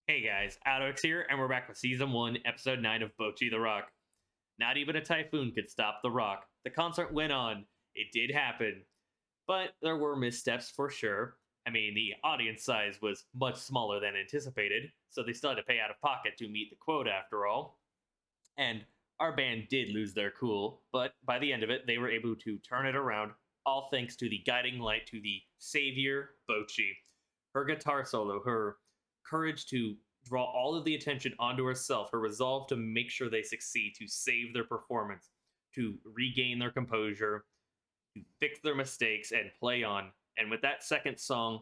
Hey guys, AlduicS here, and we're back with Season 1, Episode 9 of Bocchi the Rock. Not even a typhoon could stop the rock. The concert went on. It did happen. But there were missteps for sure. I mean, the audience size was much smaller than anticipated, so they still had to pay out of pocket to meet the quota after all. And our band did lose their cool, but by the end of it, they were able to turn it around, all thanks to the guiding light to the savior, Bocchi. Her guitar solo, her courage to draw all of the attention onto herself, her resolve to make sure they succeed, to save their performance, to regain their composure, to fix their mistakes and play on. And with that second song,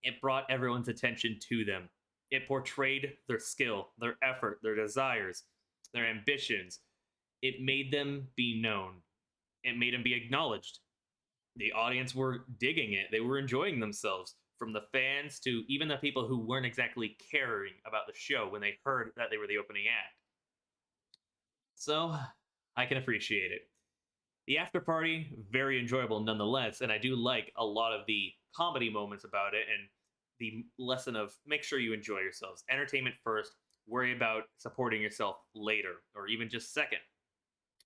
it brought everyone's attention to them. It portrayed their skill, their effort, their desires, their ambitions. It made them be known. It made them be acknowledged. The audience were digging it. They were enjoying themselves. From the fans to even the people who weren't exactly caring about the show when they heard that they were the opening act. So, I can appreciate it. The after party, very enjoyable nonetheless, and I do like a lot of the comedy moments about it and the lesson of make sure you enjoy yourselves. Entertainment first, worry about supporting yourself later, or even just second.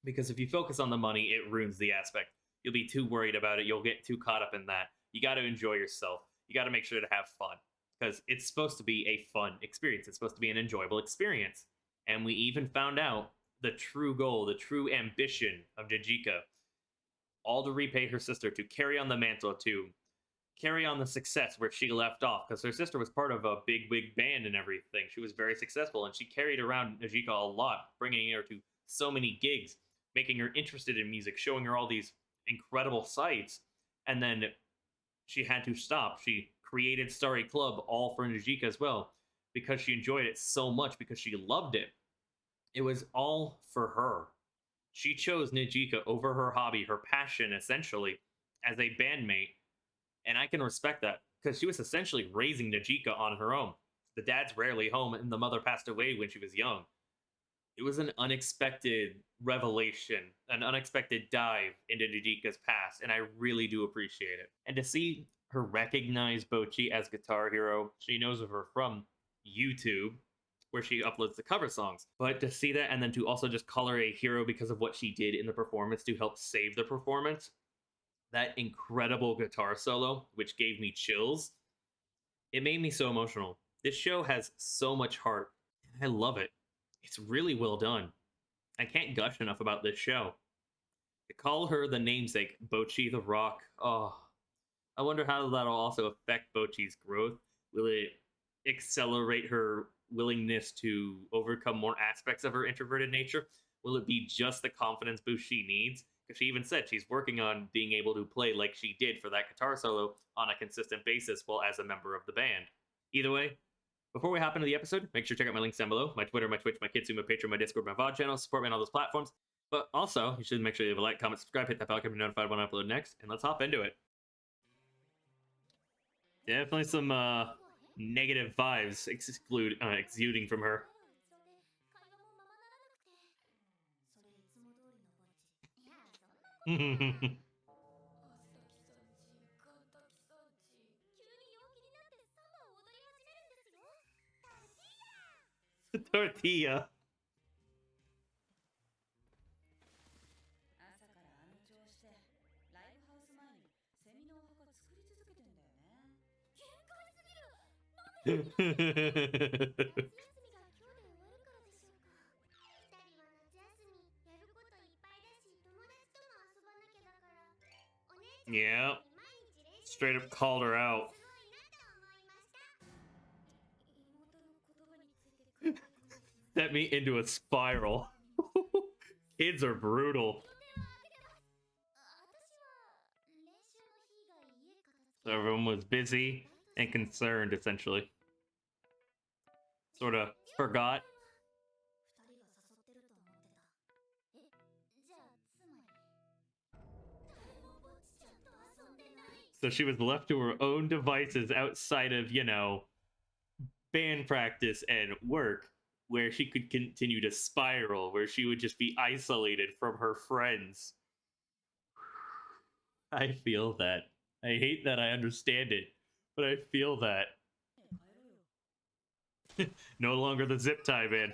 Because if you focus on the money, it ruins the aspect. You'll be too worried about it, you'll get too caught up in that. You got to enjoy yourself. You got to make sure to have fun because it's supposed to be a fun experience. It's supposed to be an enjoyable experience. And we even found out the true goal, the true ambition of Najika, all to repay her sister, to carry on the mantle, to carry on the success where she left off, because her sister was part of a big wig band and everything. She was very successful, and she carried around Najika a lot, bringing her to so many gigs, making her interested in music, showing her all these incredible sights, and then she had to stop. She created Starry Club all for Najika as well because she enjoyed it so much, because she loved it. It was all for her. She chose Najika over her hobby, her passion, essentially, as a bandmate. And I can respect that because she was essentially raising Najika on her own. The dad's rarely home and the mother passed away when she was young. It was an unexpected revelation, an unexpected dive into Najika's past, and I really do appreciate it. And to see her recognize Bocchi as Guitar Hero, she knows of her from YouTube, where she uploads the cover songs. But to see that and then to also just call her a hero because of what she did in the performance to help save the performance, that incredible guitar solo, which gave me chills, it made me so emotional. This show has so much heart, and I love it. It's really well done. I can't gush enough about this show. To call her the namesake, Bocchi the Rock, oh, I wonder how that'll also affect Bocchi's growth. Will it accelerate her willingness to overcome more aspects of her introverted nature? Will it be just the confidence boost she needs? Because she even said she's working on being able to play like she did for that guitar solo on a consistent basis while as a member of the band. Either way, before we hop into the episode, make sure to check out my links down below. My Twitter, my Twitch, my Kitsu, my Patreon, my Discord, my VOD channel. Support me on all those platforms. But also, you should make sure you leave a like, comment, subscribe, hit that bell icon to be notified when I upload next. And let's hop into it. Definitely some negative vibes exuding from her. Tortilla. Yeah. Straight up called her out. Set me into a spiral. Kids are brutal. So everyone was busy and concerned, essentially. Sort of forgot. So she was left to her own devices outside of, band practice and work, where she could continue to spiral, where she would just be isolated from her friends. I feel that. I hate that I understand it, but I feel that. No longer the zip tie man.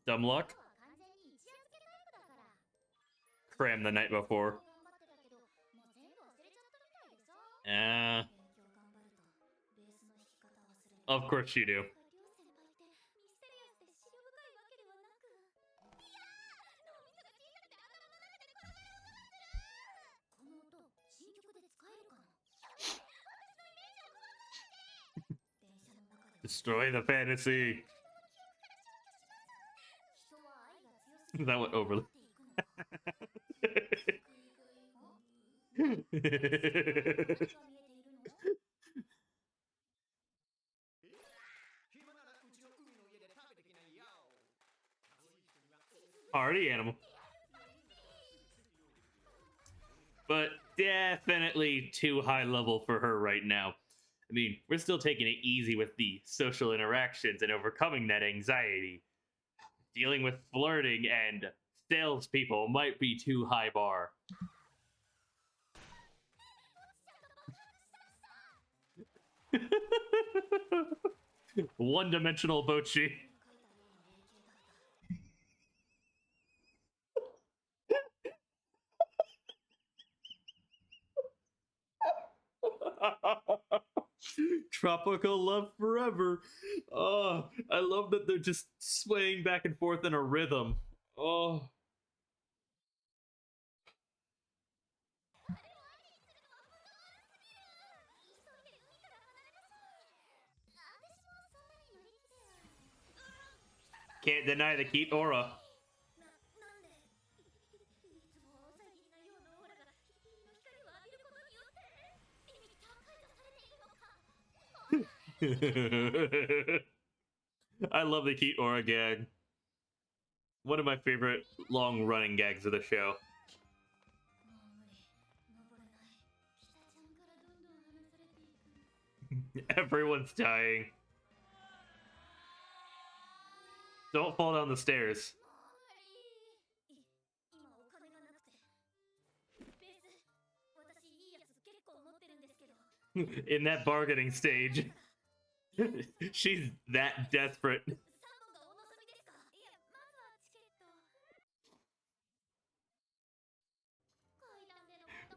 Dumb luck? Cram the night before. Of course you do. Destroy the fantasy. That went overly. Party animal. But definitely too high level for her right now. I mean, we're still taking it easy with the social interactions and overcoming that anxiety. Dealing with flirting and salespeople might be too high bar. One-dimensional Bocchi. Tropical love forever. Oh, I love that they're just swaying back and forth in a rhythm. Oh. Can't deny the cute aura. I love the cute aura gag. One of my favorite long-running gags of the show. Everyone's dying. Don't fall down the stairs. In that bargaining stage. She's that desperate.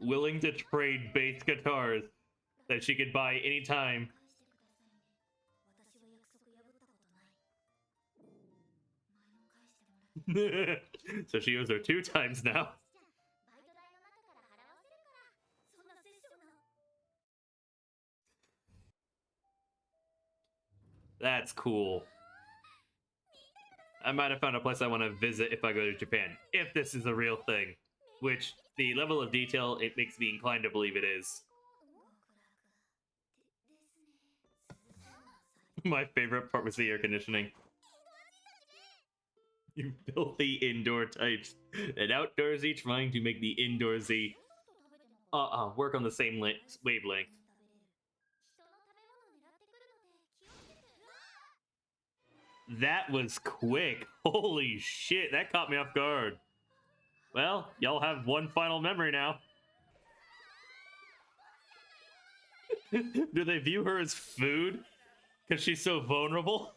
Willing to trade bass guitars that she could buy anytime. So she owes her 2 times now. That's cool. I might have found a place I want to visit if I go to Japan, if this is a real thing. Which, the level of detail, it makes me inclined to believe it is. My favorite part was the air conditioning. You filthy indoor types. And outdoorsy trying to make the indoorsy work on the same wavelength. That was quick. Holy shit, that caught me off guard. Well, y'all have one final memory now. Do they view her as food? Because she's so vulnerable?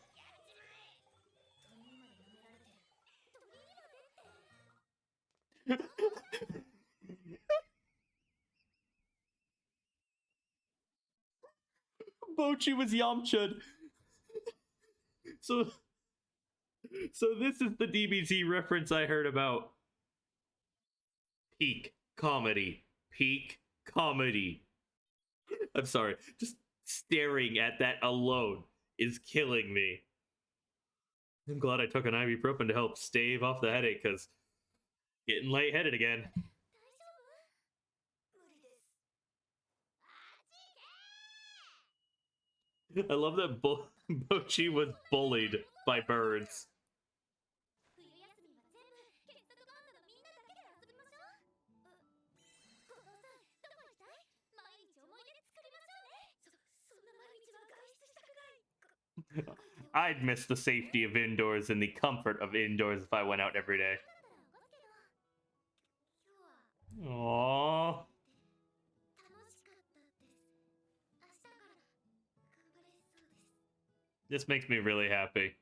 Bocchi was Yamcha'd. So this is the DBZ reference I heard about. Peak comedy. Peak comedy. I'm sorry. Just staring at that alone is killing me. I'm glad I took an ibuprofen to help stave off the headache, because getting lightheaded again. I love that Bocchi was bullied by birds. I'd miss the safety of indoors and the comfort of indoors if I went out every day. Aww. This makes me really happy.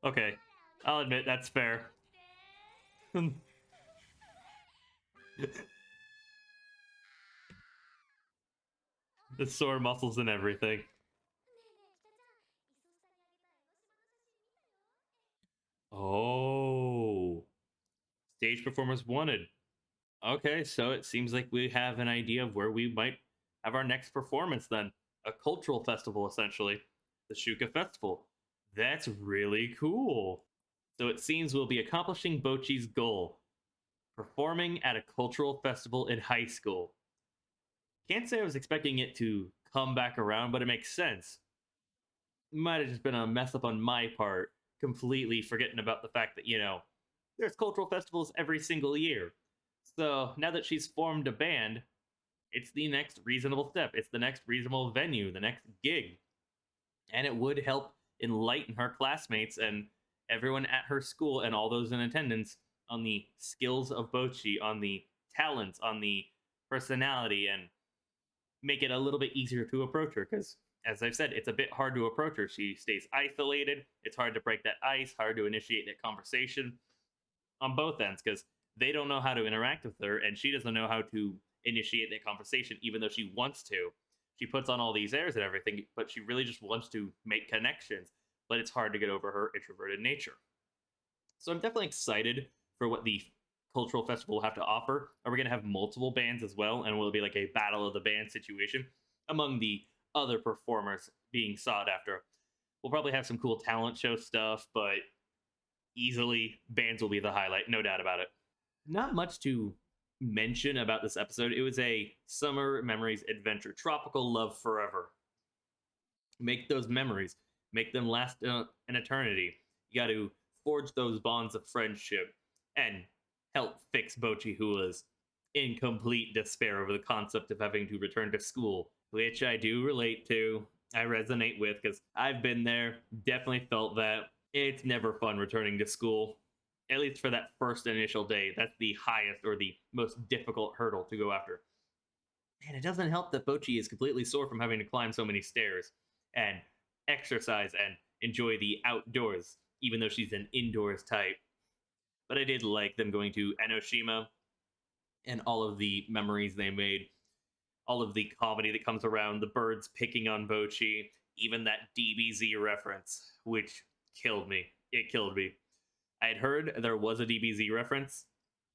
Okay, I'll admit that's fair. The sore muscles and everything. Oh, stage performers wanted. Okay, so it seems like we have an idea of where we might have our next performance then. A cultural festival, essentially. The Shuka Festival. That's really cool. So it seems we'll be accomplishing Bocchi's goal, performing at a cultural festival in high school. Can't say I was expecting it to come back around, but it makes sense. Might have just been a mess up on my part, completely forgetting about the fact that, there's cultural festivals every single year. So now that she's formed a band, it's the next reasonable step. It's the next reasonable venue, the next gig. And it would help enlighten her classmates and everyone at her school and all those in attendance on the skills of Bocchi, on the talents, on the personality, and make it a little bit easier to approach her. Because, as I've said, it's a bit hard to approach her. She stays isolated. It's hard to break that ice, hard to initiate that conversation on both ends because they don't know how to interact with her, and she doesn't know how to initiate that conversation, even though she wants to. She puts on all these airs and everything, but she really just wants to make connections. But it's hard to get over her introverted nature. So I'm definitely excited for what the cultural festival will have to offer. Are we going to have multiple bands as well? And will it be like a battle of the band situation among the other performers being sought after? We'll probably have some cool talent show stuff, but easily bands will be the highlight, no doubt about it. Not much to mention about this episode. It was a summer memories adventure, tropical love forever. Make those memories, make them last an eternity. You got to forge those bonds of friendship and help fix Bocchi, who was in complete despair over the concept of having to return to school, which I do relate to. I resonate with because I've been there, definitely felt that. It's never fun returning to school, at least for that first initial day. That's the highest or the most difficult hurdle to go after. And it doesn't help that Bocchi is completely sore from having to climb so many stairs and exercise and enjoy the outdoors, even though she's an indoors type. But I did like them going to Enoshima and all of the memories they made, all of the comedy that comes around, the birds picking on Bocchi, even that DBZ reference, which killed me. It killed me. I had heard there was a DBZ reference,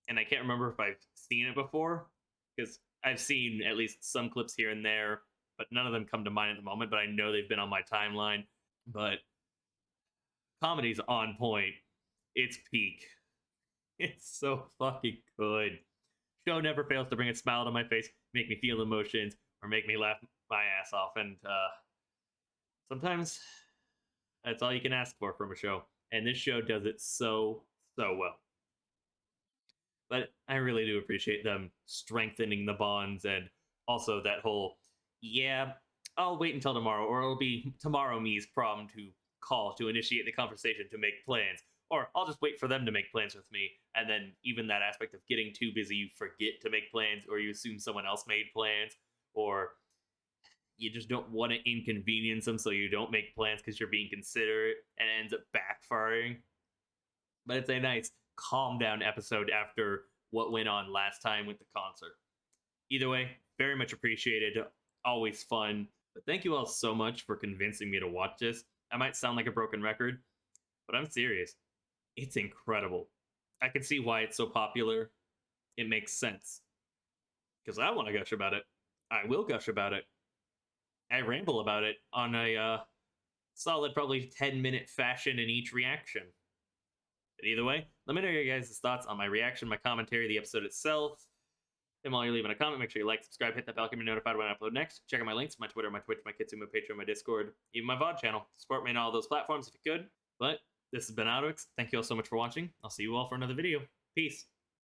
and I can't remember if I've seen it before, because I've seen at least some clips here and there, but none of them come to mind at the moment, but I know they've been on my timeline. But comedy's on point. It's peak. It's so fucking good. Show never fails to bring a smile to my face, make me feel emotions, or make me laugh my ass off. And sometimes that's all you can ask for from a show. And this show does it so well. But I really do appreciate them strengthening the bonds and also that whole, yeah, I'll wait until tomorrow, or it'll be tomorrow me's problem to call to initiate the conversation to make plans. Or I'll just wait for them to make plans with me. And then even that aspect of getting too busy, you forget to make plans, or you assume someone else made plans, or you just don't want to inconvenience them, so you don't make plans because you're being considerate, and it ends up backfiring. But it's a nice calm down episode after what went on last time with the concert. Either way, very much appreciated. Always fun. But thank you all so much for convincing me to watch this. I might sound like a broken record, but I'm serious. It's incredible. I can see why it's so popular. It makes sense. Because I want to gush about it. I will gush about it. I ramble about it on a solid, probably 10-minute fashion in each reaction. But either way, let me know your guys' thoughts on my reaction, my commentary, the episode itself. And while you're leaving a comment, make sure you like, subscribe, hit that bell, get me notified when I upload next. Check out my links, my Twitter, my Twitch, my Kitsune, my Patreon, my Discord, even my VOD channel. Support me on all those platforms if you could. But this has been AlduicS. Thank you all so much for watching. I'll see you all for another video. Peace.